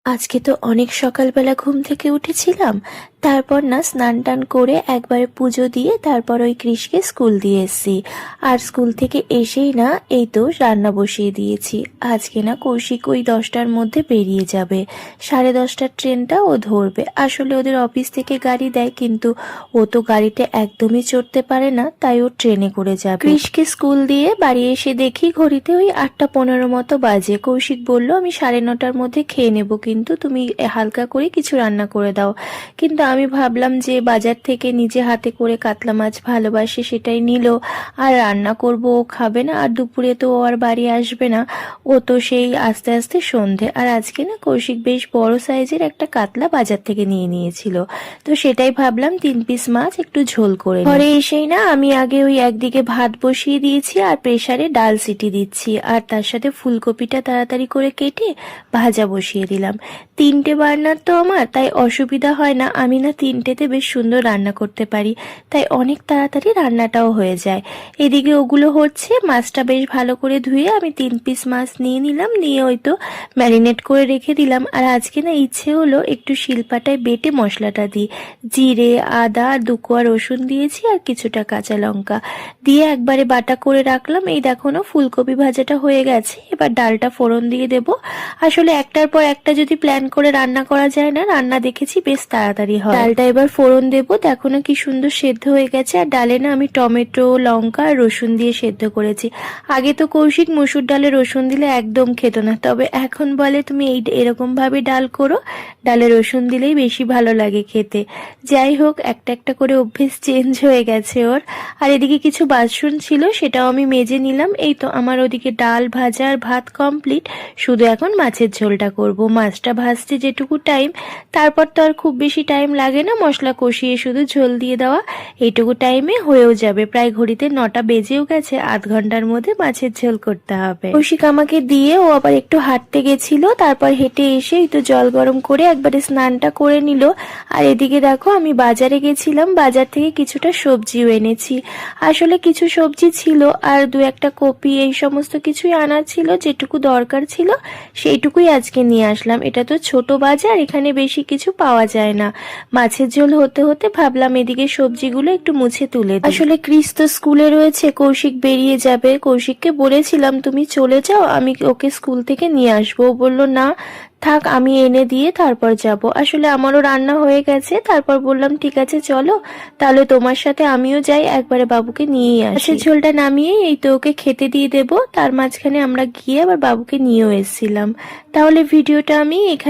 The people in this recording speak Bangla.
আজকে তো অনেক সকালবেলা ঘুম থেকে উঠেছিলাম। তারপর না স্নান টান করে একবারে পুজো দিয়ে তারপর ওই কৃষকে স্কুল দিয়ে এসেছি। আর স্কুল থেকে এসেই না এই তো রান্না বসিয়ে দিয়েছি। আজকে না কৌশিক ওই 10টার মধ্যে বেরিয়ে যাবে, 10:30টার ট্রেনটা ও ধরবে। আসলে ওদের অফিস থেকে গাড়ি দেয়, কিন্তু ও তো গাড়িতে একদমই চড়তে পারে না, তাই ও ট্রেনে করে যাবে। কৃষকে স্কুল দিয়ে বাড়ি এসে দেখি ঘড়িতে ওই 8টা 15 মতো বাজে। কৌশিক বলল আমি 9:30টার মধ্যে খেয়ে নেব, কিন্তু তুমি হালকা করে কিছু রান্না করে দাও। কিন্তু আমি ভাবলাম যে বাজার থেকে নিজে হাতে করে কাতলা মাছ ভালোবাসে, সেটাই নিল। আর রান্না করব, ও খাবে না, আর দুপুরে তো ও আর বাড়ি আসবে না। ও তো সেই আস্তে আস্তে সন্ধে। আর আজকে না কৌশিক বেশ বড় সাইজের একটা কাতলা বাজার থেকে নিয়ে নিয়েছিল, তো সেটাই ভাবলাম 3 পিস মাছ একটু ঝোল করে নিই। ঘরে এসেই না আমি আগে ওই একদিকে ভাত বসিয়ে দিয়েছি আর প্রেসারে ডাল সিটি দিচ্ছি, আর তার সাথে ফুলকপিটা তাড়াতাড়ি করে কেটে ভাজা বসিয়ে দিলাম। 3টে বার্নার তো আমার, তাই অসুবিধা হয় না। আমি না 3টেতে বেশ সুন্দর রান্না করতে পারি, তাই অনেক তাড়াতাড়ি রান্নাটাও হয়ে যায়। এদিকে ওগুলো হচ্ছে, মাছটা বেশ ভালো করে ধুয়ে আমি 3 পিস মাছ নিয়ে নিলাম, নিয়ে ওই তো ম্যারিনেট করে রেখে দিলাম। আর আজকে না ইচ্ছে হলো একটু শিলপাটায় বেটে মশলাটা দিই। জিরে, আদা, 2 কোয়া রসুন দিয়েছি আর কিছুটা কাঁচা লঙ্কা দিয়ে একবারে বাটা করে রাখলাম। এই দেখো না ফুলকপি ভাজাটা হয়ে গেছে, এবার ডালটা ফোড়ন দিয়ে দেব। আসলে একটার পর একটা যদি প্ল্যান করে রান্না করা যায় না, রান্না দেখেছি বেশ তাড়াতাড়ি হয়। ডালটা এবার ফোড়ন দেব, দেখো না কি সুন্দর সেদ্ধ হয়ে গেছে। আর ডালে না আমি টমেটো, লঙ্কা আর রসুন দিয়ে সেদ্ধ করেছি। আগে তো কৌশিক মসুর ডালে রসুন দিলে একদম খেত না, তবে এখন বলে তুমি এরকম ভাবে ডাল করো, ডালে রসুন দিলেই বেশি ভালো লাগে খেতে। যাই হোক, একটা একটা করে অভ্যেস চেঞ্জ হয়ে গেছে ওর। আর এদিকে কিছু বাসন ছিল, সেটাও আমি মেজে নিলাম। এই তো আমার ওদিকে ডাল ভাজা আর ভাত কমপ্লিট, শুধু এখন মাছের ঝোলটা করব। মাছটা ভাজতে যেটুকু টাইম, তারপর তো আর খুব বেশি টাইম লাগে না, মশলা কষিয়ে শুধু ঝোল দিয়ে দেওয়া, এইটুকু টাইমে হয়েও যাবে। প্রায় ঘড়িতে 9টা বেজেও গেছে, আধ ঘন্টার মধ্যে মাছের ঝোল করতে হবে। কৌশিক আমাকে দিয়ে ও আবার একটু হাঁটতে গেছিল, তারপর হেঁটে এসে তো জল গরম করে একবারে স্নানটা করে নিল। আর এদিকে দেখো আমি বাজারে গেছিলাম, বাজার থেকে কিছুটা সবজিও এনেছি। আসলে কিছু সবজি ছিল আর 2-1টা কপি, এই সমস্ত কিছুই আনার ছিল, যেটুকু দরকার ছিল সেইটুকুই আজকে নিয়ে আসলাম। এটা তো ছোট বাজার, এখানে বেশি কিছু পাওয়া যায় না। মাছের ঝোল হতে হতে ভাবলাম এদিকে সবজিগুলো একটু মুছে তুলে দিই। আসলে ক্রিস তো স্কুলে রয়েছে, কৌশিক বেরিয়ে যাবে। কৌশিককে বলেছিলাম তুমি চলে যাও, আমি ওকে স্কুল থেকে নিয়ে আসবো। ও বললো না থাক, আমি এনে দিয়ে তারপর যাব। আসলে আমারও রান্না হয়ে গেছে, তারপর বললাম ঠিক আছে চলো, তাহলে তোমার সাথে আমিও যাই, একবারে বাবুকে নিয়েই আসি। মাছের ঝোলটা নামিয়ে এই তো ওকে খেতে দিয়ে দেবো, তার মাঝখানে আমরা গিয়ে আবার বাবুকে নিয়েও এসেছিলাম। তাহলে ভিডিওটা আমি এখানে